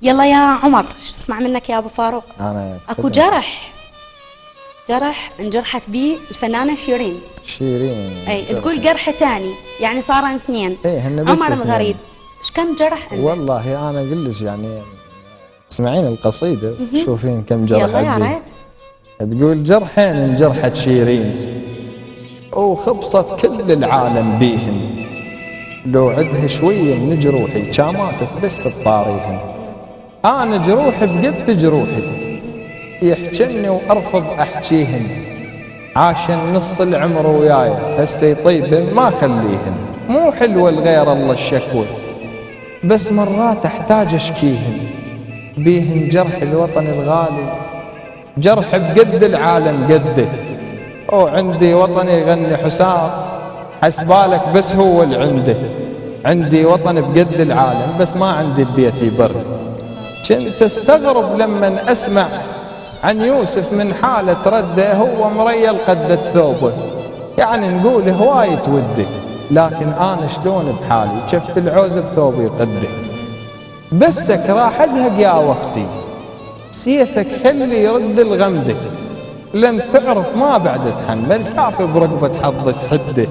يلا يا عمر، شو تسمع منك يا ابو فاروق؟ انا اكو جرح انجرحت به الفنانه شيرين. اي تقول جرح ثاني، يعني صار اثنين. عمر الغريب ايش كم جرح عنده؟ والله انا اقول لك يعني تسمعين القصيده تشوفين كم جرح يلا يا ريت. تقول جرحين انجرحت شيرين وخبصت كل العالم بيهن، لو عدها شويه من جروحي كاماتت بس بطاريهن. انا جروحي بقد جروحي يحجني وارفض احجيهن، عاشن نص العمر وياي هسه يطيبن ما خليهن. مو حلوه لغير الله الشكوى بس مرات احتاج اشكيهن، بيهن جرح الوطن الغالي جرح بقد العالم قده. وعندي وطني يغني حسام حسبالك بس هو اللي عنده، عندي وطن بقد العالم بس ما عندي ببيتي بر. كنت استغرب لما اسمع عن يوسف من حالة رده هو مريل قدة ثوبه، يعني نقول هواية وده لكن انا شلون بحالي كف العوز بثوبي قده. بسك راح ازهق يا وقتي سيفك خلي يرد الغمده، لن تعرف ما بعد تحمل كافي برقبة حظك حده.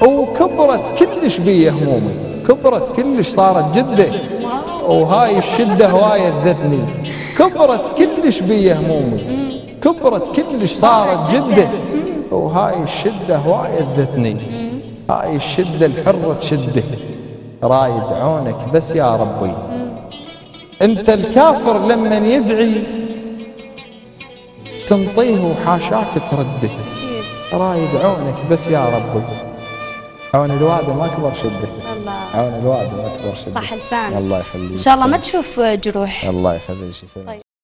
وكبرت كلش بي همومي كبرت كلش صارت جده، وهاي الشدة هواية ذتني كبرت كلش بي همومي كبرت كلش صارت جده، وهاي الشدة هواية ذتني هاي الشدة الحرة تشده. رايد عونك بس يا ربي انت الكافر لمن يدعي تنطيه وحاشاك ترده. رايد عونك بس يا ربي عون الوادم اكبر شده. عون الوادم اكبر شده. صح لسان. الله يخليك. ان شاء الله ما تشوف جروح. الله يخليك.